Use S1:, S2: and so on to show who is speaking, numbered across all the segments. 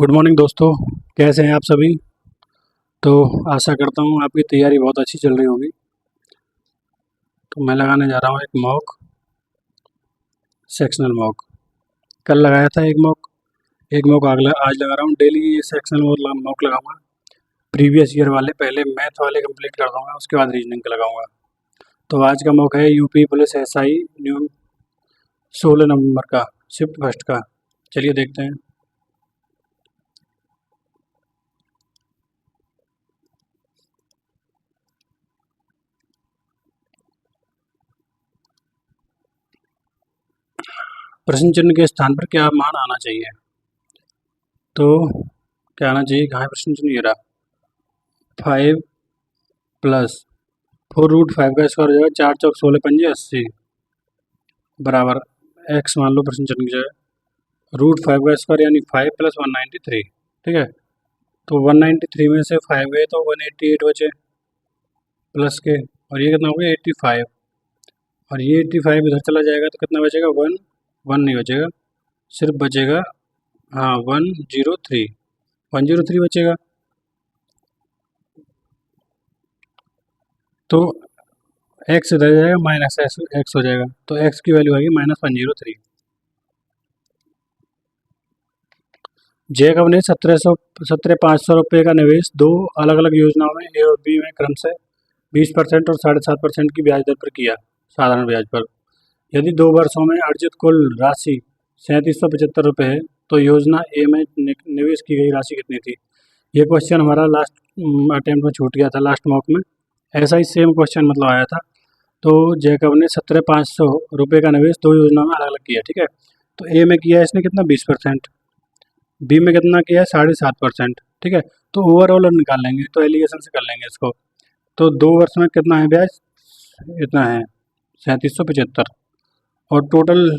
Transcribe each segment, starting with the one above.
S1: Good morning दोस्तों। कैसे हैं आप सभी। तो आशा करता हूँ आपकी तैयारी बहुत अच्छी चल रही होगी। तो मैं लगाने जा रहा हूँ एक मॉक सेक्शनल मॉक। कल लगाया था एक मॉक आज लगा रहा हूँ। डेली ये सेक्शनल मॉक लगाऊंगा। प्रीवियस ईयर वाले पहले मैथ वाले कंप्लीट कर दूंगा, उसके बाद रीजनिंग का लगाऊंगा। तो आज का मॉक है यूपी पुलिस एसआई न्यू 16 नवंबर का, शिफ्ट फर्स्ट का। चलिए देखते हैं। प्रश्न चिन्ह के स्थान पर क्या मान आना चाहिए। तो क्या आना चाहिए, कहाँ है प्रश्न चिन्ह, ये रहा। 5 प्लस 4√5 का स्क्वायर हो जाएगा 4 चौक 16 पंजे 80 बराबर एक्स मान लो प्रश्न चिन्ह की जगह। √5 का स्क्वायर यानी 5 प्लस 193। ठीक है, तो 193 में से 5 गए तो 188 बचे प्लस के, और ये कितना हो गया 85। और ये 85 इधर चला जाएगा तो कितना बचेगा, 1 नहीं बचेगा, सिर्फ बचेगा, हाँ 103 बचेगा। तो एक्स इधर जाएगा, माइनस एक्स हो जाएगा, तो एक्स की वैल्यू आएगी -103। जैकब ने 17,500 रुपये का निवेश दो अलग अलग योजनाओं में ए और बी में क्रमशः 20% और 7.5% की ब्याज दर पर किया, साधारण ब्याज पर। यदि 2 वर्षों में अर्जित कुल राशि 3775 रुपये है तो योजना ए में निवेश की गई राशि कितनी थी। ये क्वेश्चन हमारा लास्ट अटेम्प्ट में छूट गया था, लास्ट मॉक में ऐसा ही सेम क्वेश्चन मतलब आया था। तो जैकब ने 17,500 रुपये का निवेश दो योजनाओं में अलग अलग किया। ठीक है, तो ए में किया है इसने कितना 20%, बी में कितना किया है 7.5%। ठीक है, तो ओवरऑल निकाल लेंगे, तो एलिगेशन से कर लेंगे इसको। तो 2 वर्ष में कितना है ब्याज, इतना है 3775, और टोटल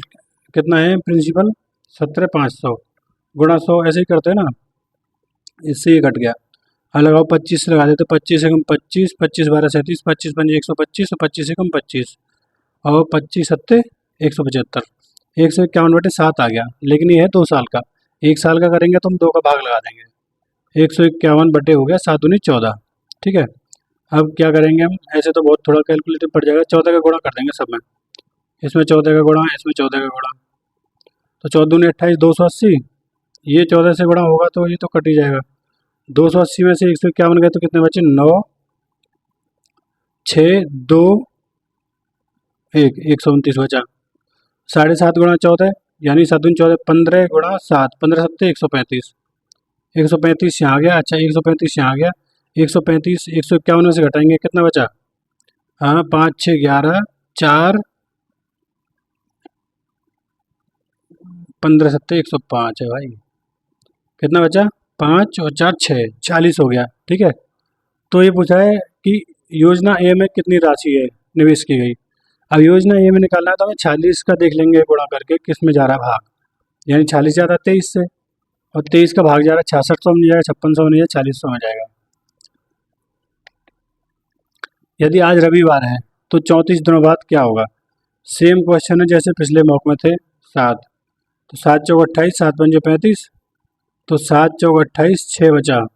S1: कितना है प्रिंसिपल 17,500 गुणा 100, ऐसे ही करते हैं ना, इससे ये कट गया। अब लगाओ 25 लगा देते, 25 एकम 25, 25 12 37, 25 पंजे 125, 25 एकम 25, और 25 सत्ते 175, 151/7 आ गया। लेकिन ये है 2 साल का, 1 साल का करेंगे तो हम 2 का भाग लगा देंगे। 151 बटे हो गया 7 दूनी 14। ठीक है, अब क्या करेंगे हम, ऐसे तो बहुत थोड़ा कैलकुलेटिव पड़ जाएगा, 14 का गुणा कर देंगे सब में। इसमें 14 का गुणा, इसमें 14 का गुणा, तो 14 दूनी 28, 280। ये 14 से गुणा होगा तो ये तो कट ही जाएगा। 280 में से 151 गए तो कितने बचे, 9 6 2 1, 129 बचा। 7.5 गुणा 14 यानी 7 दूनी 14, 15 गुणा 7, 15 सत्ते 135, 135 यहाँ आ गया। अच्छा 135 यहाँ आ गया, 135 151 में से घटाएंगे कितना बचा, हाँ 5 6 11 4 15 सत्ते 105 है भाई। कितना बचा, 5 और 4 6, 40 हो गया। ठीक है, तो ये पूछा है कि योजना ए में कितनी राशि है निवेश की गई। अब योजना ए में निकालना है तो हमें 46 का देख लेंगे गुणा करके किस में जा रहा है भाग, यानी 46 जा रहा है 23 से, और 23 का भाग जा रहा है 6600 में जाएगा, 5600 में जाएगा, 4600 में जाएगा। यदि आज रविवार है तो 34 दिनों बाद क्या होगा। सेम क्वेश्चन है जैसे पिछले मॉक में थे। 7, तो 7 चौक 28, 7 पंजे 35, तो 7 चौक 28, 6 बचा,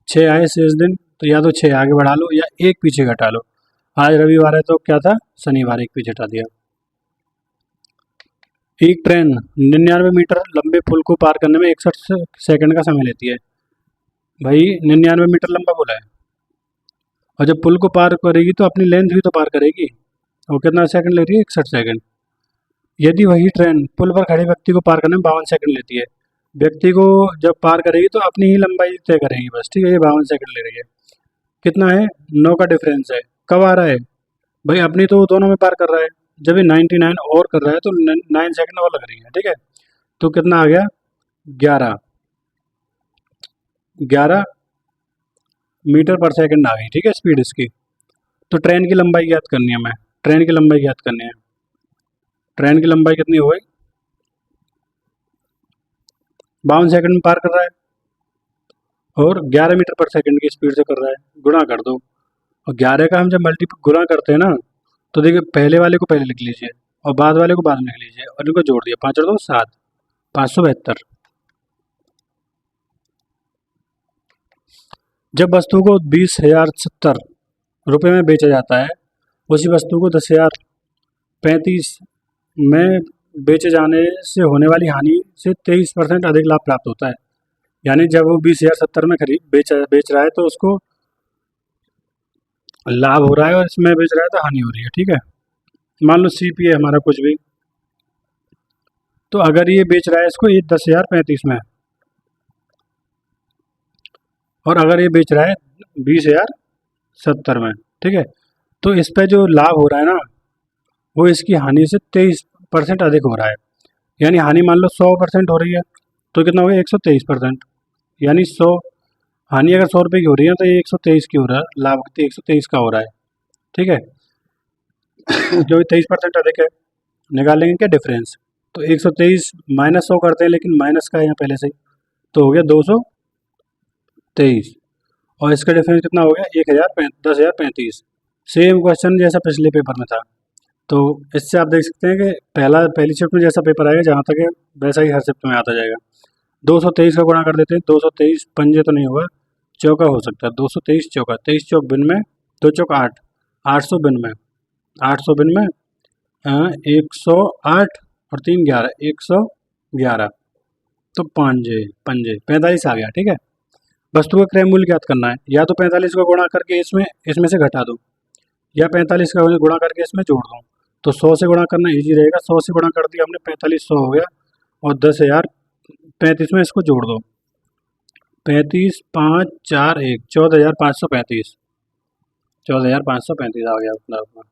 S1: 6 आए शेष दिन, तो या तो 6 आगे बढ़ा लो या एक पीछे घटा लो। आज रविवार है तो क्या था, शनिवार, एक पीछे हटा दिया। एक ट्रेन 99 मीटर लंबे पुल को पार करने में 61 सेकंड का समय लेती है। भाई 99 मीटर लंबा पुल है, और जब पुल को पार करेगी तो अपनी लेंथ भी तो पार करेगी, और कितना सेकंड ले रही है, 61 सेकंड। यदि वही ट्रेन पुल पर खड़े व्यक्ति को पार करने में 52 सेकंड लेती है, व्यक्ति को जब पार करेगी तो अपनी ही लंबाई तय करेगी बस। ठीक है, ये 52 सेकंड ले रही है। कितना है, 9 का डिफरेंस है। कब आ रहा है भाई, अपनी तो दोनों में पार कर रहा है, जब ये 99 और कर रहा है तो 9 सेकंड और लग रही है। ठीक है, तो कितना आ गया, 11 11 मीटर पर सेकंड आ गई। ठीक है, स्पीड इसकी। तो ट्रेन की लंबाई ज्ञात करनी है, हमें ट्रेन की लंबाई ज्ञात करनी है। ट्रेन की लंबाई कितनी हो गई, 52 सेकंड में पार कर रहा है, और 11 मीटर पर सेकंड की स्पीड से कर रहा है, गुणा कर दो। और 11 का हम जब गुणा करते हैं ना, तो देखिए पहले वाले को पहले लिख लीजिए और बाद वाले को बाद में लिख लीजिए, और इनको जोड़ दिया, 5 और 2 7, 572। जब वस्तु को 20,070 रुपये में बेचा जाता है, उसी वस्तु को 10,035 में बेचे जाने से होने वाली हानि से 23% अधिक लाभ प्राप्त होता है। यानी जब वो 20,070 में खरीद बेच रहा है तो उसको लाभ हो रहा है, और इसमें बेच रहा है तो हानि हो रही है। ठीक है, मान लो CP है हमारा कुछ भी, तो अगर ये बेच रहा है इसको ये 10,035 में, और अगर ये बेच रहा है 20,070 में, ठीक है, तो इस पे जो लाभ हो रहा है ना, वो इसकी हानि से 23% अधिक हो रहा है। यानी हानि मान लो 100% हो रही है, तो कितना हो गया 123%। यानी 100 हानि अगर 100 रुपये की हो रही है तो ये 123 की हो रहा है, लाभ 123 का हो रहा है। ठीक है, जो 23% अधिक है, निकाल लेंगे क्या डिफरेंस, तो 123 -100 करते हैं, लेकिन माइनस का है यहाँ पहले से ही, तो हो गया 223, और इसका डिफरेंस कितना हो गया 10,035। सेम क्वेश्चन जैसा पिछले पेपर में था। तो इससे आप देख सकते हैं कि पहली शिफ्ट में जैसा पेपर आएगा जहाँ तक है वैसा ही हर शिफ्ट में आता जाएगा। 223 का गुणा कर देते हैं, 223 पंजे तो नहीं होगा, चौका हो सकता है, 223 चौका, 23 चौक बिन में, 2 चौक 8, 800 बिन में, 800 बिन में 108 और 3 11, 111, तो पंजे पंजे 45 आ गया। ठीक है, वस्तु का क्रय मूल्य ज्ञात करना है, या तो 45 को गुणा करके इसमें इसमें से घटा दो, या 45 का गुणा करके इसमें जोड़ दो। तो 100 से गुणा करना इजी रहेगा, 100 से गुणा कर दिया हमने, 45 100 हो गया, और 10,035 में इसको जोड़ दो, 35 5 4 1, 14,535, 14,535 आ गया अपना।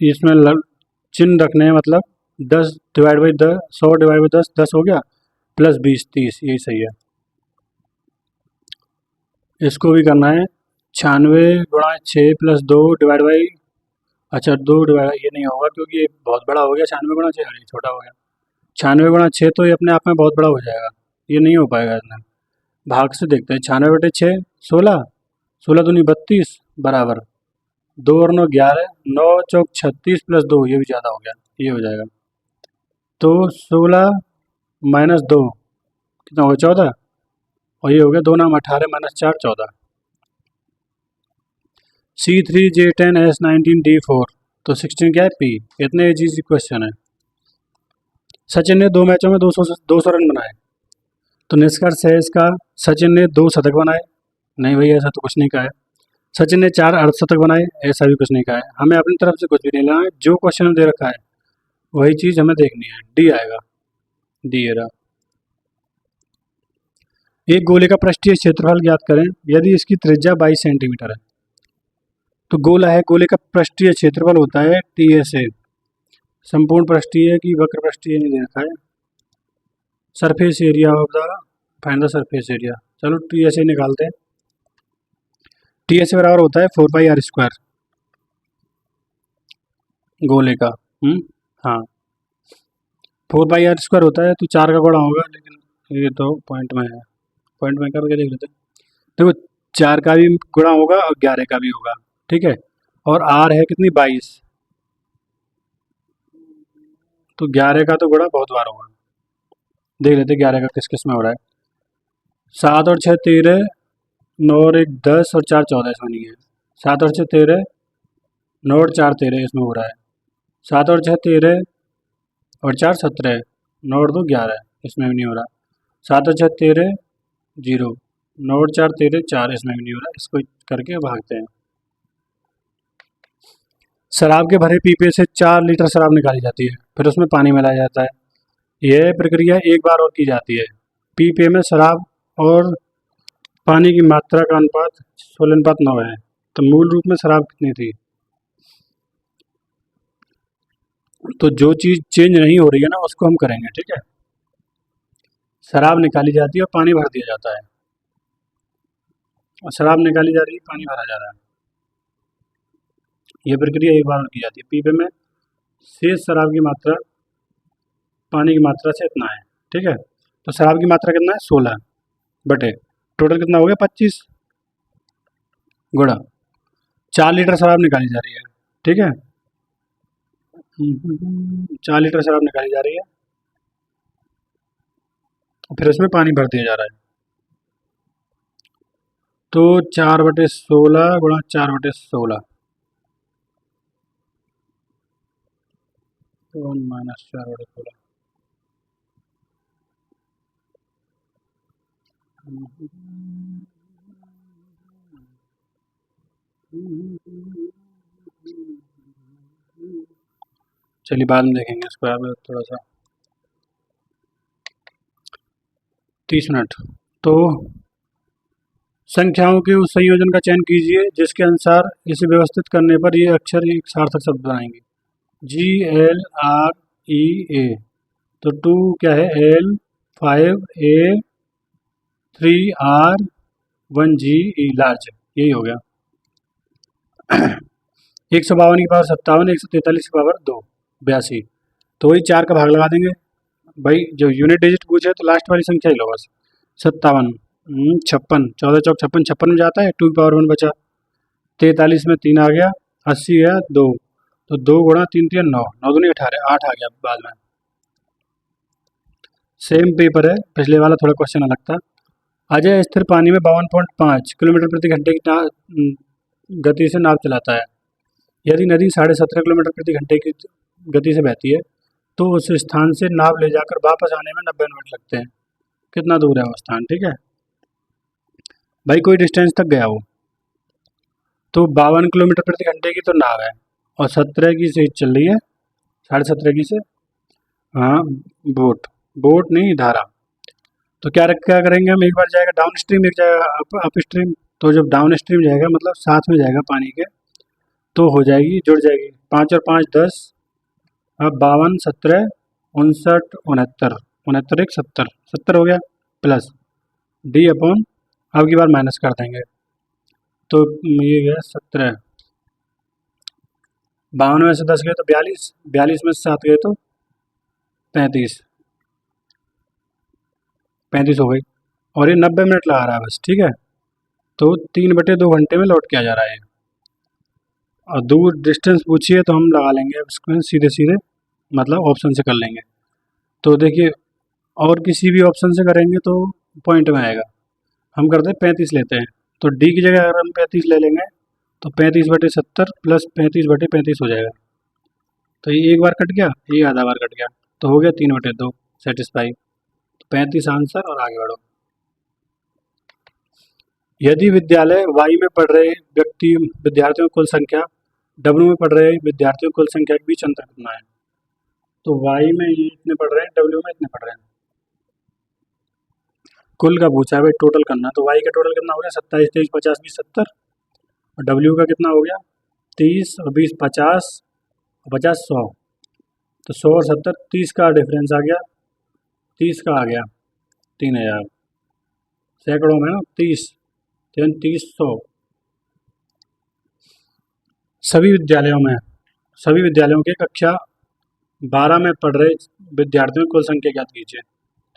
S1: इसमें चिन्ह रखने हैं, मतलब 10 डिवाइड बाई 10, 100 डिवाइड बाई 10, 10 हो गया, प्लस 20 30, यही सही है। इसको भी करना है 96 गुणा 6 प्लस 2 डिवाइड बाई, अच्छा 2 डिवाइड, ये नहीं होगा क्योंकि ये बहुत बड़ा हो गया, 96 गुणा 6, अरे छोटा हो गया, 96 गुणा 6 तो ये अपने आप में बहुत बड़ा हो जाएगा, ये नहीं हो पाएगा इतना। भाग से देखते हैं, 96/6 16, 16 दूनी 32 बराबर 2 और 9 11, 9 चौक 36 प्लस 2, ये भी ज़्यादा हो गया, ये हो जाएगा, तो 16 माइनस 2 कितना हो गया 14, और ये हो गया 2 नाम 18 माइनस 4 14। C3J10S19D4, तो 16 क्या है P, इतने इजी क्वेश्चन है। सचिन ने 2 मैचों में 200 रन बनाए, तो निष्कर्ष है इसका, सचिन ने 2 शतक बनाए, नहीं भैया ऐसा तो कुछ नहीं कहा है। सचिन ने 4 अर्धशतक बनाए, ऐसा भी कुछ नहीं कहा है। हमें अपनी तरफ से कुछ भी नहीं लेना है, जो क्वेश्चन दे रखा है वही चीज़ हमें देखनी है। डी आएगा, डी एरा। एक गोले का पृष्ठीय क्षेत्रफल ज्ञात करें यदि इसकी त्रिज्या 22 सेंटीमीटर है। तो गोला है, गोले का पृष्ठीय क्षेत्रफल होता है TSA, संपूर्ण पृष्ठीय की वक्र पृष्ठीय नहीं दे रखा है। Surface area of the, find the surface area, चलो TSA निकालते हैं। TSA बराबर होता है 4πr², गोले का, हाँ 4πr² होता है, तो 4 का गुणा होगा, लेकिन ये तो पॉइंट में है, पॉइंट में करके देख लेते हैं। देखो 4 का भी गुणा होगा और 11 का भी होगा, ठीक है, और R है कितनी 22, तो 11 का तो गुणा बहुत बार होगा, देख लेते 11 का किस किस में हो रहा है। 7 और 6 13, 9 और 1 10 और 4 14, इसमें नहीं है। 7 और 6 13, 9 और 4 13, इसमें हो रहा है। 7 और 6 13 और 4 17, 9 और 2 11, इसमें भी नहीं हो रहा। 7 और 6 13 0, 9 और 4 13 4, इसमें भी नहीं हो रहा। इसको करके भागते हैं। शराब के भरे पीपे से 4 लीटर शराब निकाली जाती है, फिर उसमें पानी मिलाया जाता है। यह प्रक्रिया एक बार और की जाती है। पीपे में शराब और पानी की मात्रा का अनुपात 16:9 है। तो मूल रूप में शराब कितनी थी, तो जो चीज़ चेंज नहीं हो रही है ना उसको हम करेंगे, ठीक है। शराब निकाली जाती है और पानी भर दिया जाता है, और शराब निकाली जा रही है, पानी भरा जा रहा है। यह प्रक्रिया एक बार और की जाती है। पीपे में शेष शराब की मात्रा पानी की मात्रा से इतना है, ठीक है। तो शराब की मात्रा कितना है 16 बटे टोटल कितना हो गया 25 गुणा 4 लीटर शराब निकाली जा रही है, ठीक है। 4 लीटर शराब निकाली जा रही है, और फिर उसमें पानी भर दिया जा रहा है। तो 4/16 गुणा 4/16 तो -4/16 चलिए बाद में देखेंगे इसको, यहाँ पे थोड़ा सा 30 मिनट। तो संख्याओं के उस संयोजन का चयन कीजिए जिसके अनुसार इसे व्यवस्थित करने पर ये अक्षर एक सार्थक शब्द बनाएंगे। GLREA, तो 2 क्या है, L, 5A, 3R, 1GE large, यही हो गया। 152 की पावर 57, 143 की पावर 2, 82। तो वही 4 का भाग लगा देंगे भाई, जो यूनिट डिजिट पूछे तो लास्ट वाली संख्या ही लो बस। 57, 56, 14 चौक 56, 56 में जाता है, 2 की पावर 1 बचा। 43 में 3 आ गया, 80 है 2, तो 2 गुणा 3 3 9, 9 दूनी 18, 8 आ गया बाद में। सेम पेपर है, पिछले वाला थोड़ा क्वेश्चन अलग था। अजय स्थिर पानी में 52.5 किलोमीटर प्रति घंटे की गति से नाव चलाता है। यदि नदी 17.5 किलोमीटर प्रति घंटे की गति से बहती है तो उस स्थान से नाव ले जाकर वापस आने में 90 मिनट लगते हैं। कितना दूर है वो स्थान, ठीक है भाई, कोई डिस्टेंस तक गया वो। तो 52 किलोमीटर प्रति घंटे की तो नाव है और 17 की से चल रही है, 17.5 की से, हाँ बोट, बोट नहीं धारा। तो क्या करेंगे हम, एक बार जाएगा डाउन स्ट्रीम, एक जाएगा अप स्ट्रीम। तो जब डाउन स्ट्रीम जाएगा मतलब साथ में जाएगा पानी के, तो हो जाएगी, जुड़ जाएगी। 5 और 5 10, अब 52 17 59 69, 69 1 70, 70 हो गया, प्लस डी अपॉन, अब की बार माइनस कर देंगे। तो ये गया 17, 52 में से 10 गए तो 42, 42 में से 7 गए तो 35, 35 हो गई। और ये 90 मिनट लगा रहा है बस, ठीक है। तो 3/2 घंटे में लौट के आ जा रहा है। और दूर डिस्टेंस पूछिए तो हम लगा लेंगे इसको सीधे सीधे, मतलब ऑप्शन से कर लेंगे। तो देखिए, और किसी भी ऑप्शन से करेंगे तो पॉइंट में आएगा। हम करते हैं 35 लेते हैं, तो डी की जगह अगर हम 35 ले लेंगे तो 35/70 प्लस 35/35 हो जाएगा। तो ये एक बार कट गया, ये आधा बार कट गया, तो हो गया 3/2 सेटिस्फाई। तो 35 आंसर, और आगे बढ़ो। यदि विद्यालय वाई में पढ़ रहे विद्यार्थियों की कुल संख्या डब्ल्यू में पढ़ रहे विद्यार्थियों की कुल संख्या के बीच अंतर कितना है। तो वाई में ये इतने पढ़ रहे हैं, डब्ल्यू में इतने पढ़ रहे हैं। कुल का पूछा है भाई, टोटल करना। तो वाई का टोटल कितना हो गया, 27 23 50 20 70, और डब्ल्यू का कितना हो गया, 30 और 20 50, और 50 100। तो 100 और 70, 30 का डिफरेंस आ गया, 30 का आ गया 3000, सैकड़ों में ना 30 30 100। सभी विद्यालयों के कक्षा 12 में पढ़ रहे विद्यार्थियों की कुल संख्या ज्ञात कीजिए।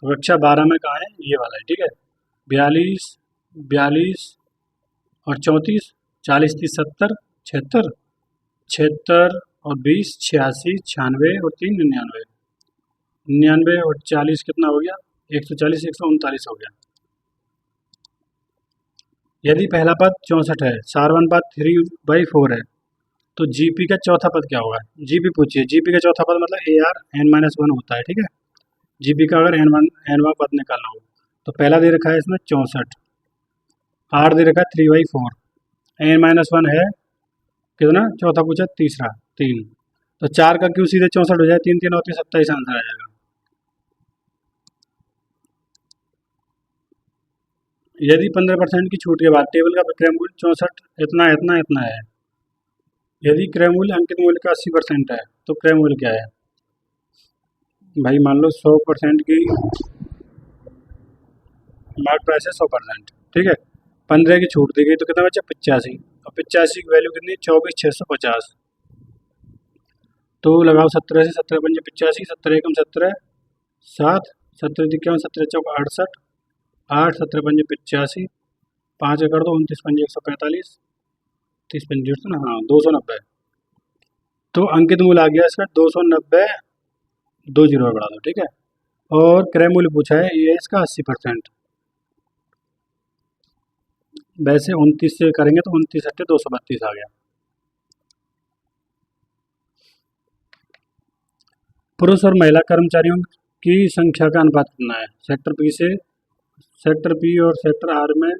S1: तो कक्षा 12 में कहाँ है, ये वाला है, ठीक है। 42 42 और 34, 40 30 70 76, 76 और 20 86 96 और 3 99, 99 और 40 कितना हो गया, 140 139 हो गया। यदि पहला पद 64 है, सारवन पद 3/4 है, तो जीपी का चौथा पद क्या होगा। जीपी पूछिए, जीपी का चौथा पद मतलब AR(n-1) होता है, ठीक है। जीपी का अगर n वां पद निकालना हो तो पहला दे रखा है इसमें 64, आर दे रखा है 3/4, n-1 है कितना, चौथा पूछा तीसरा 3, तो 4 का क्यू सीधे 64 हो जाए, 3 3 और 3 27 आंसर आ जाएगा। यदि 15% की छूट के बाद टेबल का विक्रय मूल्य 64 इतना इतना इतना है, यदि क्रय मूल्य अंकित मूल्य का 80% है तो क्रय मूल्य क्या है भाई। मान लो 100% की मार्क प्राइस है 100%, ठीक है। 15 की छूट दी गई तो कितना बचा, 85, और 85 की वैल्यू कितनी, 24,650। तो लगाओ 17 से, 17 पंजे 85, 17 एकम 17 7, 17 तिक्यावन 17 चौक 68, 8 17 पंजे 85, 5 कर दो 29 पंजे 145, 30 पंजे ना, हाँ 290। तो अंकित मूल्य आ गया इसका 290, 2 जीरो बढ़ा दो, ठीक है। और क्रय मूल्य पूछा है, ये है इसका 80%। वैसे 29 से करेंगे तो 29 अट्ठे 232 आ गया। पुरुष और महिला कर्मचारियों की संख्या का अनुपात कितना है? सेक्टर पी और सेक्टर आर में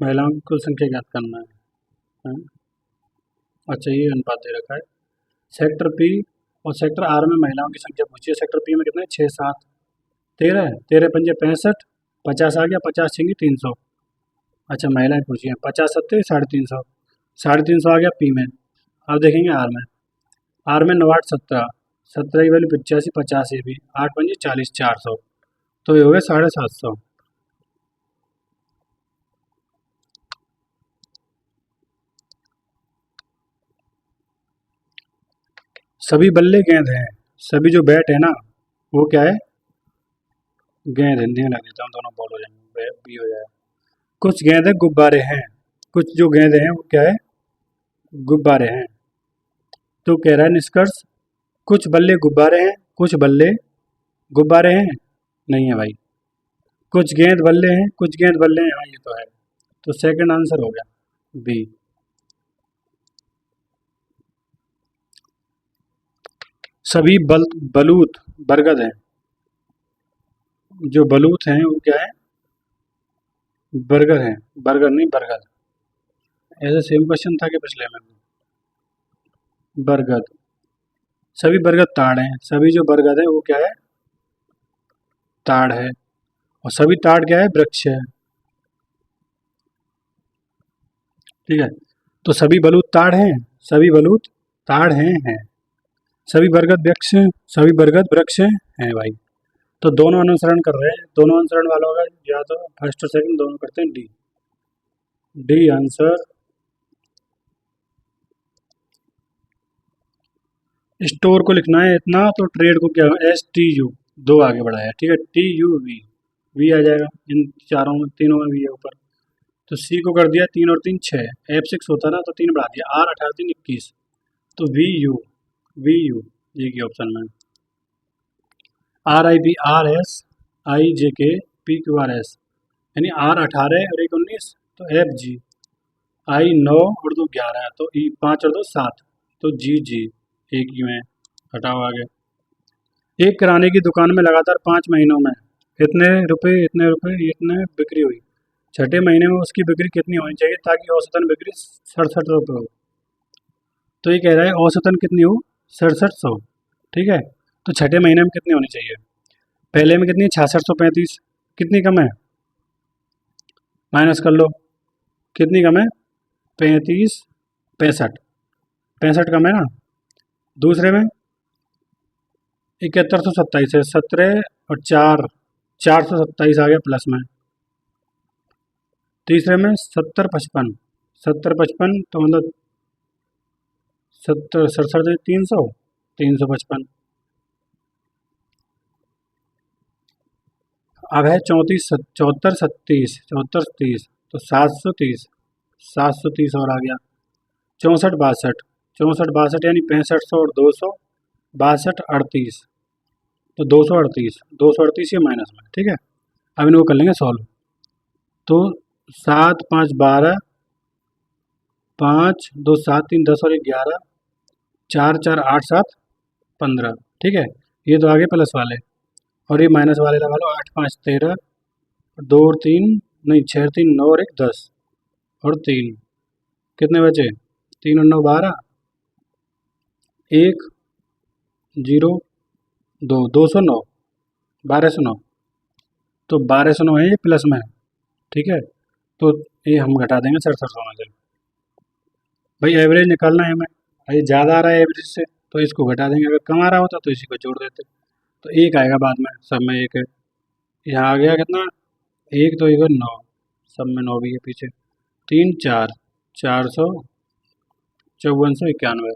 S1: महिलाओं की कुल संख्या ज्ञात करना है। हैं? अच्छा, ये अनुपात दे रखा है। सेक्टर पी और सेक्टर आर में महिलाओं की संख्या पूछी है। सेक्टर पी में कितने 6 7 13 13 पंजे 65, 50 आ गया, 50 छिंगी 300। अच्छा, महिलाएं पूछी हैं, 50 सत्ते 350, 350 आ गया पी में। अब देखेंगे आर में। आर में 9 8 17, 17 की वैल्यू 85, 50 ये भी, 8 पंजे 40, 400, तो ये हो गया 750। सभी बल्ले गेंद हैं, सभी जो बैट है ना वो क्या है? गेंद। हिंदी में लग देता हूँ, दोनों बॉल हो जाएंगे, बी हो जाएगा। कुछ गेंद गुब्बारे हैं, कुछ जो गेंद हैं वो क्या है? गुब्बारे हैं। तो कह रहा है निष्कर्ष, कुछ बल्ले गुब्बारे हैं, कुछ बल्ले गुब्बारे हैं नहीं है भाई। कुछ गेंद बल्ले हैं, कुछ गेंद बल्ले हैं, हाँ ये तो है। तो सेकंड आंसर हो गया बी। सभी बलूत बरगद हैं, जो बलूत हैं वो क्या है? बर्गर हैं, बर्गर नहीं बरगद। ऐसा सेम क्वेश्चन था कि पिछले में भी। बरगद। सभी बरगद ताड़ हैं, सभी जो बरगद है वो क्या है? ताड़ है। और सभी ताड़ क्या है? वृक्ष है। ठीक है, तो सभी बलूत ताड़ हैं, सभी बलूत ताड़ हैं। सभी बरगद वृक्ष हैं, सभी बरगद वृक्ष हैं भाई। तो दोनों अनुसरण कर रहे हैं, दोनों अनुसरण वालों का या तो फर्स्ट और सेकंड दोनों करते हैं डी। D answer. स्टोर को लिखना है इतना, तो ट्रेड को क्या एस टी यू 2 आगे बढ़ाया, ठीक है, टी यू वी, वी आ जाएगा इन चारों में, तीनों में वी है ऊपर। तो सी को कर दिया 3 और 3 6, F6 होता ना तो 3 बढ़ा दिया, आर 18 3 21, तो वी यू ये की ऑप्शन में। R I B R S I J K P Q R S, यानी आर 18 और 1 19, तो एफ जी। आई 9 और 2 11, तो ई 5 और 2 7, तो जी जी एक ही में। हटाओ आगे। एक किराने की दुकान में लगातार 5 महीनों में इतने रुपए इतने बिक्री हुई। छठे महीने में उसकी बिक्री कितनी होनी चाहिए ताकि औसतन बिक्री 67 रुपये हो? तो ये कह रहा है औसतन कितनी हो? 6700। ठीक है, तो छठे महीने में कितनी होनी चाहिए? पहले में कितनी है? 6635। कितनी कम है? माइनस कर लो, कितनी कम है? 35 65 65 कम है ना। दूसरे में 7127 है, 17 और 4 427 आ गया प्लस में। तीसरे में 70 55 तो मतलब 67 300 अब है 34 74 37 74 30, तो 730 और आ गया। 64 62 यानी 6500 और 262 तो 238 ये माइनस में। ठीक है, अब इनको कर लेंगे सॉल्व। तो 7 5 12, 5 2 7 3 10 और 11, 4 4 8 7 15। ठीक है, ये तो आगे प्लस वाले और ये माइनस वाले लगा लो। 8 5 13, 2 और 3 नहीं 6 3 9 और 1 10 और 3 कितने बचे? 3 और 9 12, 1 0 2 209 1209, तो 1209 है ये प्लस में। ठीक है, तो ये हम घटा देंगे 6700 में से। भाई एवरेज निकालना है हमें, ये ज़्यादा आ रहा है एवरेज से तो इसको घटा देंगे, अगर कम आ रहा होता तो इसी को जोड़ देते। तो एक आएगा बाद में, सब में एक है। यहाँ आ गया कितना? एक तो एक 9, सब में 9 भी है पीछे। 3 4 400 5491।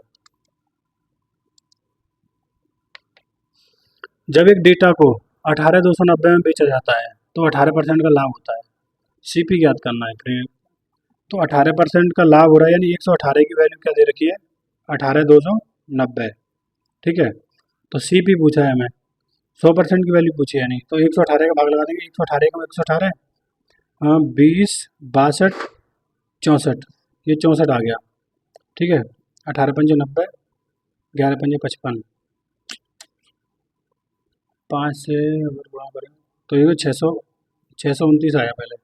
S1: जब एक डेटा को 18290 में बेचा जाता है तो 18% का लाभ होता है। सीपी ज्ञात करना है फ्रेंड। तो 18% का लाभ हो रहा है, यानी 118 की वैल्यू क्या दे रखी है? 18290। ठीक है, तो सीपी पूछा है हमें। 100% की वैल्यू पूछी है नहीं, तो 118 का भाग लगा देंगे। 118 का 118, 20, 62, 64, ये 64 आ गया। ठीक है, 18 पंजे 90, 11 पंजे 55, 5 से अगर गुणा करें तो ये 629 आया पहले।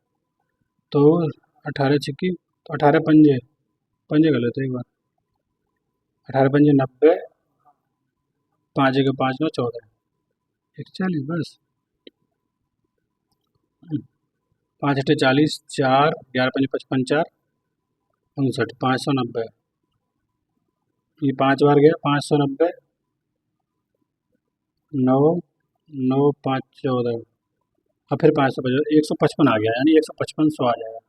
S1: तो 18 छिक्की, तो 18 पंजे पंजे कर लेते हैं एक बार। 18 पंजे 90, 5 के 5 9 14, 140 बस। 5 अठे 40, 4, 11 पंजे 55, 4 59, 590, ये 5 बार गया, 590, 9, 9 5 14, और फिर 550, 155 आ गया, यानी 155 100 आ जाएगा।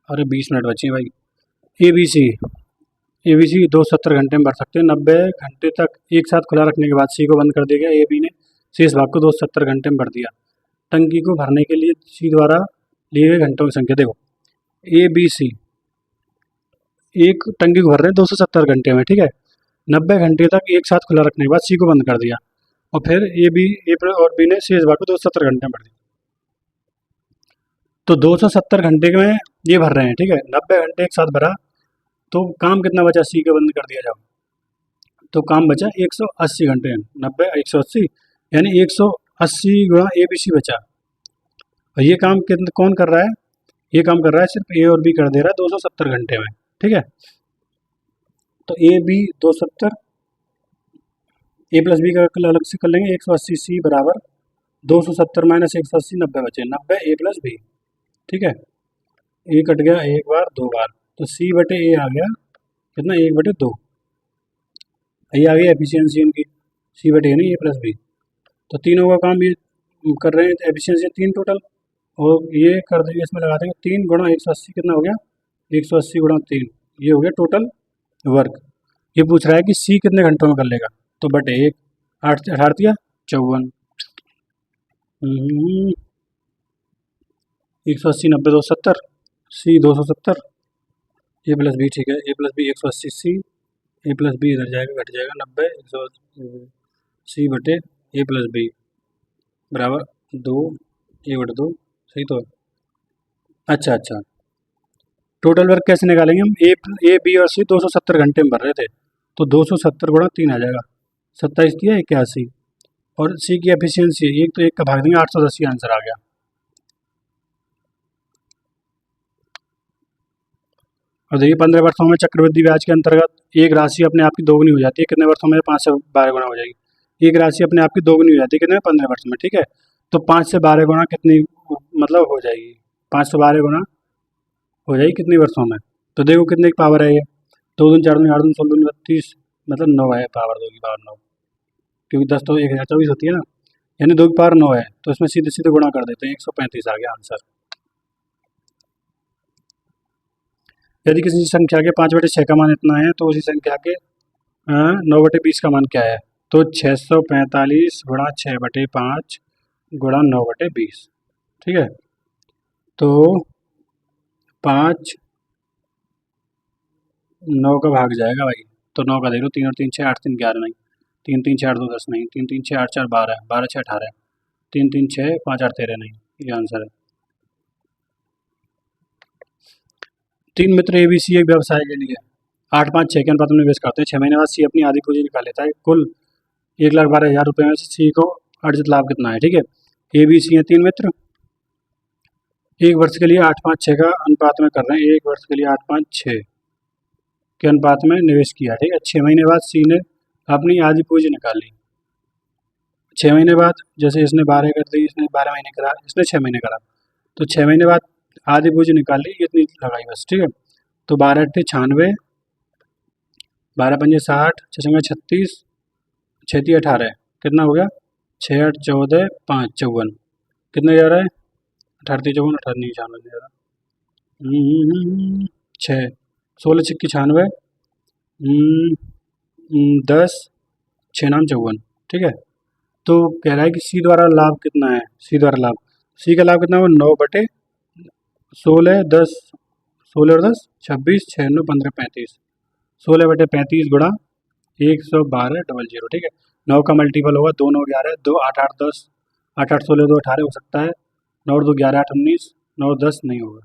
S1: अरे 20 मिनट बचे हैं भाई। ए बी सी 270 घंटे में भर सकते हैं। 90 घंटे तक एक साथ खुला रखने के बाद सी को बंद कर दिया गया। ए बी ने शेष भाग को 270 घंटे में भर दिया। टंकी को भरने के लिए सी द्वारा लिए गए घंटों की संख्या देखो। ए बी सी एक टंकी को भर रहे हैं 270 घंटे में, ठीक है। 90 घंटे तक एक साथ खुला रखने के बाद सी को बंद कर दिया, और फिर ए और बी ने शेष भाग को 270 घंटे में भर दिया। तो 270 घंटे में ये भर रहे हैं, ठीक है। 90 घंटे एक साथ भरा, तो काम कितना बचा, सी को बंद कर दिया जाओ, तो काम बचा 180 घंटे। 90 180 यानी 180 गुणा ए बी सी बचा। और ये काम कितना कौन कर रहा है, ये काम कर रहा है सिर्फ ए और बी कर दे रहा है 270 घंटे में, ठीक है। तो A B 270, A plus B का अलग से कर लेंगे। 180 सी बराबर 270 माइनस 180, 90 बचे। 90 ए प्लस बी, ठीक है। ए कट गया एक बार दो बार, तो सी बटे ए आ गया कितना, 1/2। ये आ गई एफिशिएंसी इनकी, सी बटे ए नहीं ए प्लस बी। तो तीनों का काम ये कर रहे हैं, एफिशिएंसी 3 टोटल, और ये कर देंगे इसमें लगा देंगे 3 गुणा 180 कितना हो गया, 180 गुणा 3, ये हो गया टोटल वर्क। ये पूछ रहा है कि सी कितने घंटों में कर लेगा, तो बटे 1, 8 18 दिया 54, 180 90 270, सी 270, ए प्लस बी, ठीक है। ए प्लस बी 180 सी, ए प्लस बी इधर जाएगा घट जाएगा 90, 180 सी बटे ए प्लस बी बराबर 2, ए बटे 2, सही तो है। अच्छा, टोटल वर्क कैसे निकालेंगे हम, ए बी और सी 270 घंटे में भर रहे थे, तो 270 गुणा 3 आ जाएगा, 27 दिया 81, और सी की एफिशिएंसी एक तो एक का भाग देंगे 810, आंसर आ गया। और देखिए 15 वर्षों में चक्रवृद्धि ब्याज के अंतर्गत एक राशि अपने आप की दोगुनी हो जाती है, कितने वर्षों में, 5 से 12 गुना हो जाएगी। एक राशि अपने आप की दोगुनी हो जाती है कितने, 15 वर्ष में, ठीक है। तो 5 से 12 गुना कितनी मतलब हो जाएगी, 5 से 12 गुना हो जाएगी कितनी वर्षों में। तो देखो कितने की पावर है ये, 2 दूनी 4 दूनी 8 दूनी 16 दूनी 32, मतलब 9 है पावर, 2 की पावर 9, क्योंकि 10 तो 1024 होती है ना, यानी 2 की पावर 9 है, तो इसमें सीधे सीधे गुणा कर देते हैं, 135 आ गया आंसर। यदि किसी संख्या के 5/6 का मान इतना है, तो उसी संख्या के 9/20 का मान क्या है, तो 645 गुणा 6/5 गुणा 9/20, ठीक है। तो 5 9 का भाग जाएगा भाई, तो 9 का देख लो, 3 और 3 6 8 3 11 नहीं, 3 3 6 8 2 10 नहीं, 3 3 6 8 4 12, 12 6 18, 3 3 6 5 8 13 नहीं, ये आंसर है। 3 मित्र ए बी सी एक व्यवसाय के लिए 8 5 6 के अनुपात में निवेश करते हैं। 6 महीने बाद सी अपनी आधी पूंजी निकाल लेता है, कुल 1,12,000 रुपये में से सी को अर्जित लाभ कितना है, ठीक है। ए बी सी है 3 मित्र, एक वर्ष के लिए 8 5 6 का अनुपात में कर रहे हैं, एक वर्ष के लिए 8 5 6 के अनुपात में निवेश किया, ठीक है। 6 महीने बाद सी ने अपनी आधी पूंजी निकाली। 6 महीने बाद जैसे इसने 12 कर दी, इसने 12 महीने करा, इसने 6 महीने करा, तो 6 महीने बाद आधी पूंजी निकाल ली, इतनी लगाई बस, ठीक है। तो 12 अट्ठे 96, 12 पंजे 60, 6 छंगे 36, 6 तिया 18, कितना हो गया, 6 8 14 5 54, कितने जा रहा है, 18 3 54 18 नहीं 96 जा रहा, 6 16 छिक्की 96, 10 6 नाम 54, ठीक है। तो कह रहा है कि सी द्वारा लाभ कितना है, सी द्वारा लाभ, सी का लाभ कितना है, 9/16 10, 16 और 10 26 6 9 15 35, 16/35 गुणा 112,000, ठीक है। 9 का मल्टीपल होगा 2 9 11, 2 8 8 10, 8 8 16 2 18 हो सकता है। 9 2 11 8 19, 9 10 नहीं होगा।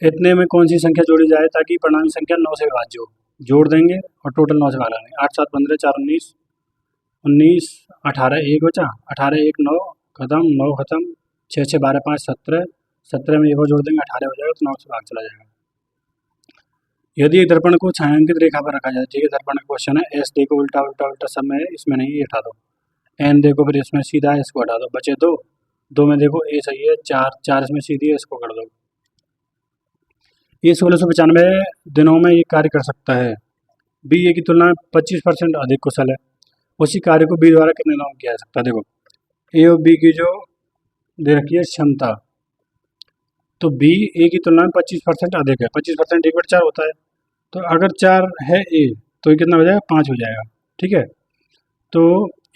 S1: इतने में कौन सी संख्या जोड़ी जाए ताकि परिणामी संख्या 9 से विभाज्य हो? जोड़ देंगे और टोटल 9 से भाग लेंगे। 8 7 15 4 19, 19 18 1 बचा, 18 1 9 खत्म, 9 खत्म, 6 6 12 5 17, 17 में एक और जोड़ देंगे 18 हो जाएगा, तो 9 से भाग चला जाएगा। यदि एक दर्पण को छायांकित रेखा पर रखा जाए, ठीक है, दर्पण का क्वेश्चन है, एस देखो उल्टा उल्टा उल्टा सब में है, इसमें नहीं, ये हटा दो। एन देखो फिर इसमें सीधा है, इसको हटा दो, बचे दो, दो में देखो ए सही है, चार चार इसमें सीधी है, इसको कर दो। ये 1695 दिनों में ये कार्य कर सकता है। बी ए की तुलना में 25% अधिक कुशल है। उसी कार्य को बी द्वारा कितने दिनों में किया जा सकता है? देखो, ए और बी की जो दे रखी है क्षमता, तो बी ए की तुलना में 25% अधिक है। 25% 1/4 होता है, तो अगर 4 है ए, तो ये कितना हो जाएगा? 5 हो जाएगा, ठीक है। तो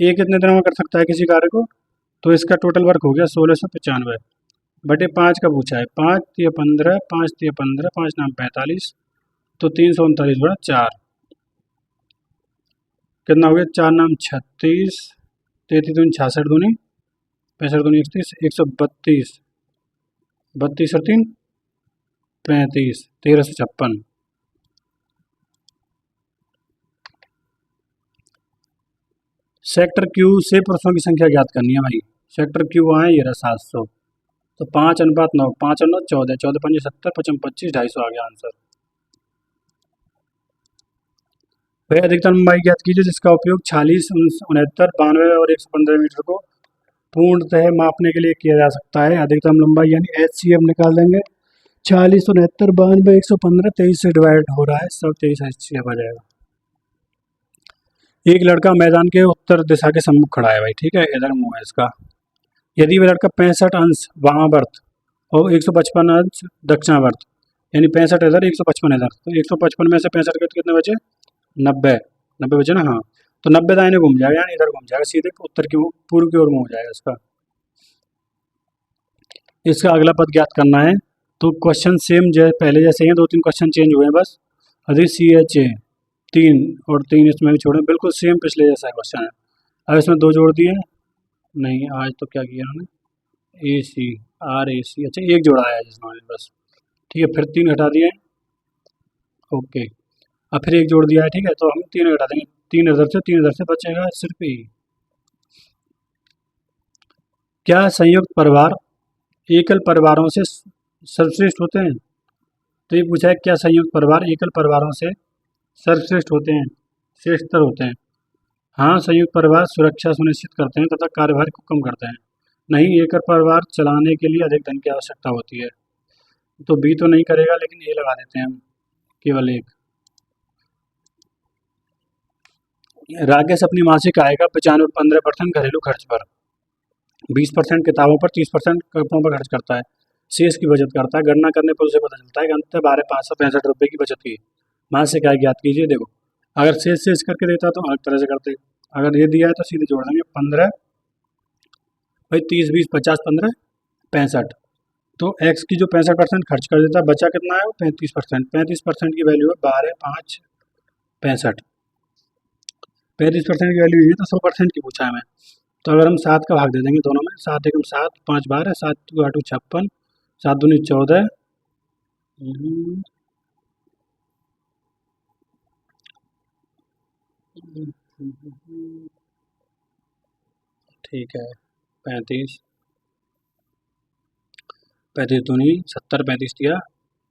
S1: ए कितने दिनों में कर सकता है किसी कार्य को? तो इसका टोटल वर्क हो गया 1695 बटे 5 का पूछा है। 5 तिया 15, 5 तिया 15, 5 नाम 45, तो 339 बड़ा 4 कितना हो गया? 4 नाम 36, 33 दूनी 66 दूनी 65 दूनी 31, 132, 32 और 3 35, 1356। सेक्टर क्यू से पुरुषों की संख्या ज्ञात करनी है भाई। सेक्टर क्यू वहाँ है, ये रहा 700, तो 5:9, 5 और 9 14, 14 5 70, 55 25, 250 आ गया आंसर। वह अधिकतम लंबाई ज्ञात कीजिए जिसका उपयोग 46, 69, 92 और 115 मीटर को पूर्णतः मापने के लिए किया जा सकता है। अधिकतम लंबाई यानी HCF निकाल देंगे। 46, 69, 92, 115, 23 से डिवाइड हो रहा है, सब 23 HCF आ जाएगा। एक लड़का मैदान के उत्तर दिशा के सम्मुख खड़ा है भाई, ठीक है, इधर मुंह है इसका। यदि वह लड़का 65 अंश वामावर्त और 155 अंश दक्षिणावर्त, यानी 65 इधर 155 इधर, तो 155 में से 65 के कितने बचे? 90, 90 बचे ना, हाँ। तो 90 दाहिने घूम जाएगा, यानी इधर घूम जाएगा, सीधे उत्तर की पूर्व की ओर मुँह हो जाएगा इसका। इसका अगला पद ज्ञात करना है, तो क्वेश्चन सेम पहले जैसे ही हैं, 2 3 क्वेश्चन चेंज हुए हैं बस। अभी CHA 3 और 3 इसमें भी छोड़े, बिल्कुल सेम पिछले जैसा क्वेश्चन है। अब इसमें 2 जोड़ दिए, नहीं आज तो क्या किया उन्होंने, AC RAC, अच्छा एक जोड़ा है जिसमें बस, ठीक है। फिर 3 हटा दिए, ओके। अब फिर एक जोड़ दिया है, ठीक है, तो हम 3 हटा देंगे, 3 इधर से बचेगा सिर्फ E। क्या संयुक्त परिवार एकल परिवारों से सर्वश्रेष्ठ होते हैं? तो ये पूछा है, क्या संयुक्त परिवार एकल परिवारों से सर्वश्रेष्ठ होते हैं, श्रेष्ठतर होते हैं? हाँ, संयुक्त परिवार सुरक्षा सुनिश्चित करते हैं तथा कार्यभार को कम करते हैं। नहीं, एकल परिवार चलाने के लिए अधिक धन की आवश्यकता होती है। तो बी तो नहीं करेगा, लेकिन ए लगा देते हैं हम, केवल एक। राकेश अपनी मासिक आय का 15% घरेलू खर्च पर, 20% किताबों पर, 30% कपड़ों पर खर्च करता है। शेष की बचत करता है। गणना करने पर उसे पता चलता है कि अंततः 12,565 की बचत की। मासिक आय ज्ञात कीजिए। देखो, अगर शेष शेष करके देता तो अलग तरह से करते, अगर ये दिया है तो सीधे जोड़ देंगे 15 भाई, 30 20 50 15 65, तो एक्स की जो 65% खर्च कर देता, बचा कितना है? वो 35%। 35% की वैल्यू है 12 5 65, 35% की वैल्यू है, तो 100% की पूछा है हमें। तो अगर हम 7 का भाग दे देंगे दोनों में, 7 एकम 7, 5 12, 7 2 8 56, 7 दूनी 14, ठीक है, 35, 35 दूनी 70, 35 दिया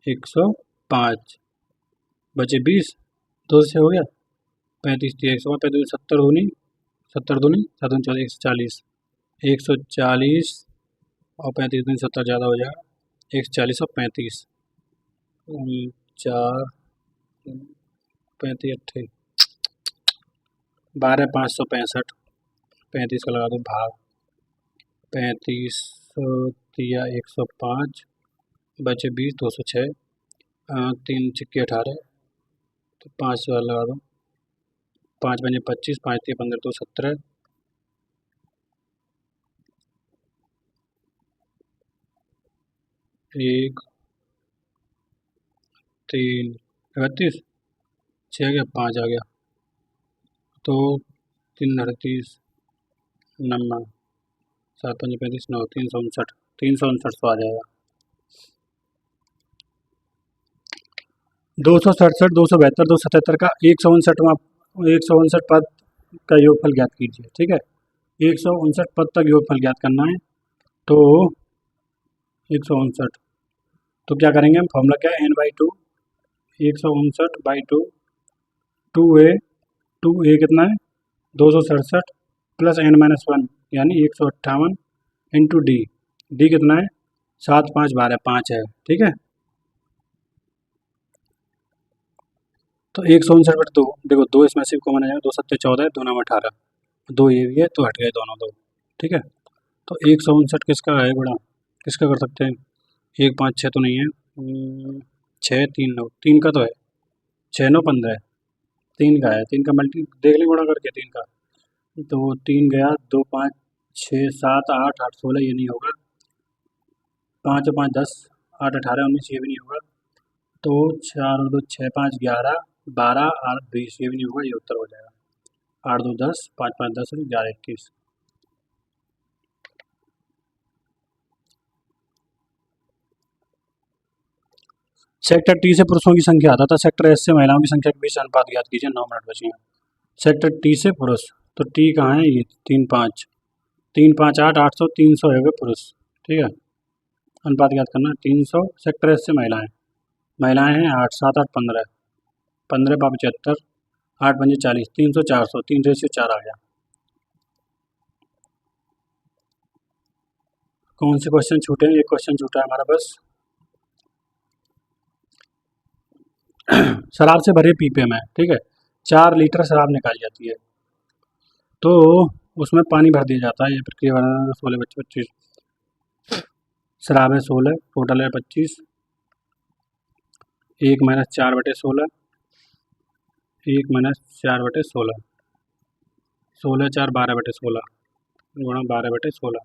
S1: 105, बचे 20, 2 से हो गया, 35 दिया 105, 35 70 दूनी 70 दूनी 7 दूनी 14, 140, 140 और 35 दूनी 70 ज़्यादा हो जाएगा, 140 और 35, 4 35 28, 12,565, 35 का लगा दो भाग, 35 दिया 105, बचे 20, 206, 3 छिक्के 18, तो 5 लगा दो, 5 बजे 25, 5 दिया 15 तो 17, एक 3 31, 6 गया, 5 आ गया, तो 3 38 90 7 5 35 9 359, 359 तो आ जाएगा। 267, 272, 277 का 159 पद का योगफल ज्ञात कीजिए। ठीक है, 159 पद तक योगफल ज्ञात करना है। तो 159, तो क्या करेंगे हम, फॉर्मूला क्या है, n/2, 159/2, 2a कितना है 267 प्लस n-1 यानी 158 इंटू डी कितना है 7 5 12 5 है। ठीक है, तो 159/2, देखो 2 इसमें से कॉमन आ जाएगा, 2 7 14, 2 9 18, 2 ये भी है तो हट गए दोनों दो। ठीक है, तो 159 किसका है बड़ा, किसका कर सकते हैं, 1 5 6 तो नहीं है, 6 3 9, 3 का तो है, 6 9 15, 3 का है, 3 का मल्टी देख लें गुणा करके 3 का, तो 3 गया, 2 5 6 7 8 8 16 ये नहीं होगा, 5 और 5 10, 8 18 19 ये भी नहीं होगा, तो 4 और 2 6 5 11 12 8 20 ये भी नहीं होगा, ये उत्तर हो जाएगा। 8 2 10, 5 5 10 और 11 21। सेक्टर टी से पुरुषों की संख्या आता था, सेक्टर एस से महिलाओं की संख्या के बीच अनुपात ज्ञात कीजिए। 9 मिनट बचे हैं। सेक्टर टी से पुरुष, तो टी कहाँ है, ये 3 5 3 5 8 800 300 है पुरुष। ठीक है, अनुपात ज्ञात करना 300। सेक्टर एस से महिलाएं, महिलाएं हैं 8 7 8 15, 15 5 75, 8 5 40, 300 400, 3:4 आ गया। कौन से क्वेश्चन छूटे हैं, एक क्वेश्चन छूटा है हमारा बस। शराब से भरे पीपे में, ठीक है, 4 लीटर शराब निकाली जाती है, तो उसमें पानी भर दिया जाता है। ये प्रक्रिया 16 बच्चे 25, शराब है 16, टोटल है 25, 1 - 4/16, 1 - 4/16, 16 4 12/16 गुणा 12/16।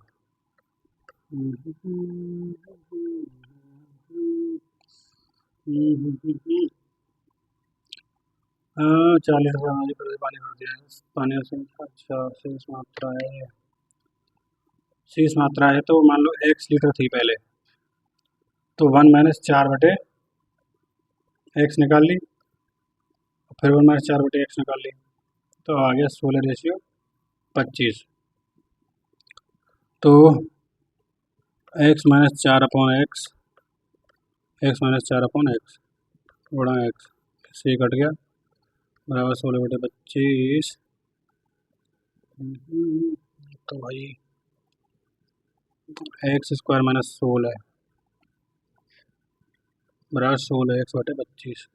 S1: 40 पानी भर दिया है, पानी से अच्छा शेष मात्रा है, शेष मात्रा है तो मान लो x लीटर थी पहले, तो 1 - 4/x निकाल ली, फिर 1 - 4/x निकाल ली, तो आ गया 16:25। तो x - 4/x, x - 4/x गुणा x, इससे कट गया, बराबर 16/25। तो भाई x² - 16 बराबर 16x/25।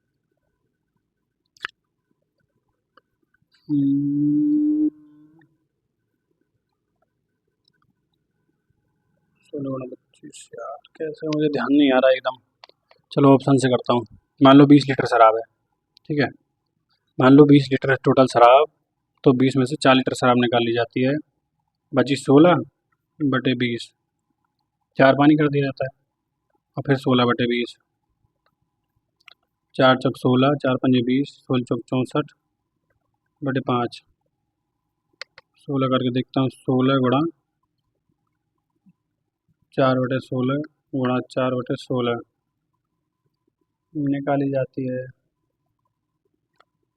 S1: 16×25 यार, कैसे मुझे ध्यान नहीं आ रहा एकदम। चलो ऑप्शन से करता हूँ। मान लो 20 लीटर शराब है, ठीक है, मान लो 20 लीटर टोटल शराब, तो 20 में से 4 लीटर शराब निकाल ली जाती है, बची 16/20, 4 पानी कर दिया जाता है, और फिर 16/20, 4 चौक 16, 4 पंजे 20, 16 चौक 64/5, 16 करके देखता हूँ, 16 गुणा 4/16 गुणा 4/16 निकाली जाती है।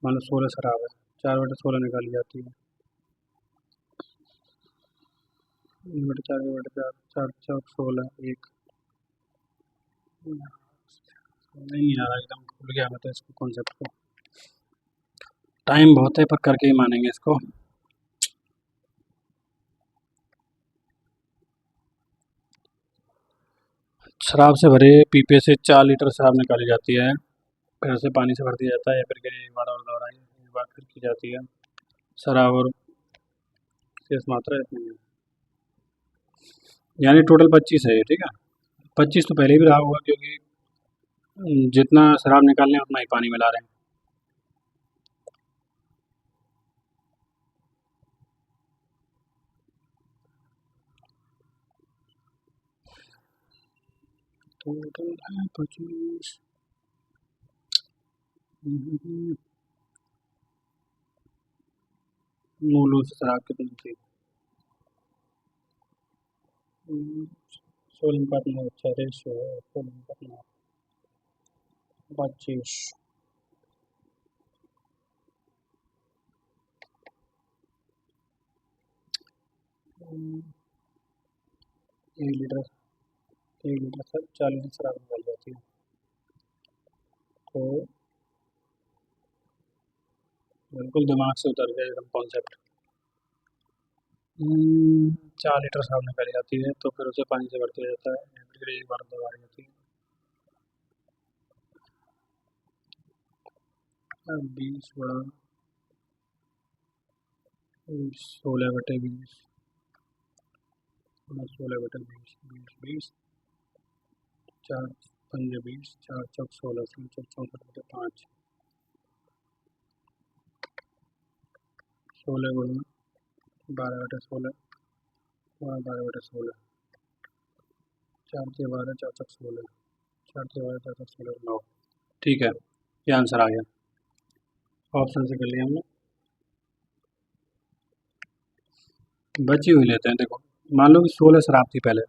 S1: मान लो 16 शराब है, 4/16 निकाली जाती है, 1/4 4 चौक 16 1, नहीं आ रहा एकदम, भूल गया मैं तो इसको कॉन्सेप्ट को। टाइम बहुत है पर करके ही मानेंगे इसको। शराब से भरे पीपे से 4 लीटर शराब निकाली जाती है, फिर से पानी से भर दिया जाता है, या फिर एक बार और दोहराई, एक बार फिर की जाती है। शराब और शेष मात्रा इतनी है, यानी टोटल 25 है ये। ठीक है, 25 तो पहले भी रहा होगा, क्योंकि जितना शराब निकालने उतना ही पानी मिला रहे हैं। टोटल है 25, मूलों से शराब कितनी थी? 16 अच्छा रेशियो है, 25। 1 लीटर, 1 लीटर से 40 शराब निकाल जाती है। तो बिल्कुल दिमाग से उतर गया एकदम कॉन्सेप्ट। 4 लीटर शराब निकाली जाती है तो फिर उसे पानी से भर दिया जाता है, फिर एक बार दबाई जाती है। अब 20 बड़ा 16/20, 16/20, 20, 4 पंजे 20, 4 चौक 16, 3 चौक 64/5, 16 गुणा 12/16, 12/16, 4 12, 4 चौक 16, 4 12, 4 चौक 16, 9। ठीक है, ये आंसर आ गया। ऑप्शन से कर लिया हमने। बची हुई लेते हैं। देखो, मान लो कि 16 शराब थी पहले।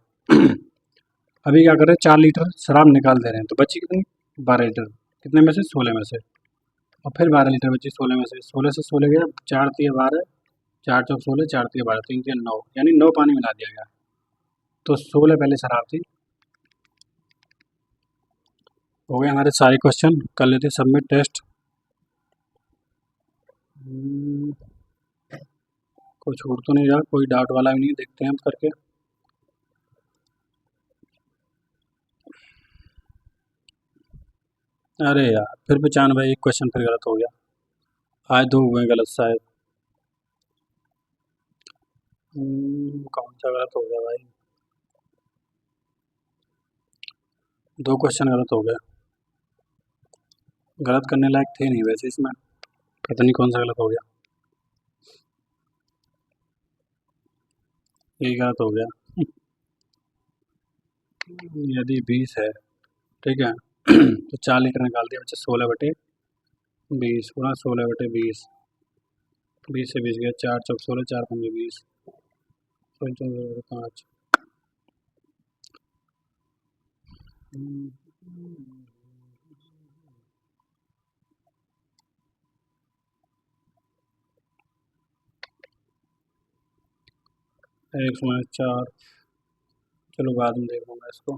S1: अभी क्या कर रहे हैं, 4 लीटर शराब निकाल दे रहे हैं, तो बची कितनी? 12 लीटर। कितने में से? 16 में से। और फिर 12 लीटर बची 16 में से। 16 से 16 गया, 4 तिया 12, 4 चौक 16, 4 तिया 12, 3 तिया 9, यानी 9 पानी मिला दिया गया। तो 16 पहले शराब थी। हो गए हमारे सारे क्वेश्चन। कर लेते सबमिट टेस्ट। कोई छूट तो नहीं रहा, कोई डाउट वाला भी नहीं, देखते हैं हम करके। अरे यार, फिर 95, एक क्वेश्चन फिर गलत हो गया। आज 2 हुए गलत शायद। कौन सा गलत हो गया भाई? 2 क्वेश्चन गलत हो गया। गलत करने लायक थे नहीं वैसे इसमें, पता नहीं कौन सा गलत हो गया। यही गलत हो गया। यदि 20 है, ठीक है, तो 4 लीटर निकाल दिया बच्चे। 16/20 पूरा 16/20, 20 से 20 गया, 4 चौक 16, 4 पंजे 20, 5। एक समय 4, चलो बाद में देख लूँगा इसको।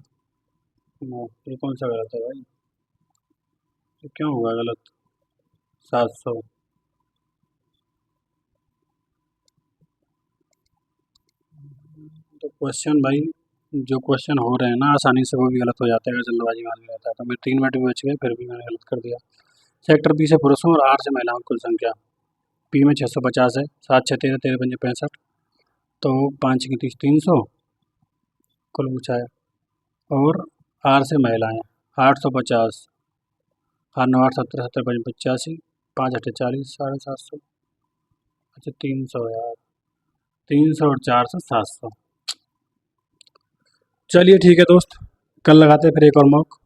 S1: ये कौन सा गलत है भाई? ये क्यों हुआ गलत? 700। तो क्वेश्चन भाई, जो क्वेश्चन हो रहे हैं ना आसानी से, वो भी गलत हो जाता है अगर जल्दबाजी में आदमी रहता है। तो मेरे 3 मिनट भी बच गए, फिर भी मैंने गलत कर दिया। सेक्टर बी से पुरुषों और आर से महिलाओं की कुल संख्या। पी में 650 है, 7 6 13, 13 पंजे 65, तो 5 की 30, 300 कुल पूछा है। और आर से महिलाएं 850, 8 9 8 17, 17 5 85, 5 8 40, 750। अच्छा 300 यार, 300 और 400, 700। चलिए ठीक है दोस्त, कल लगाते हैं फिर एक और मॉक।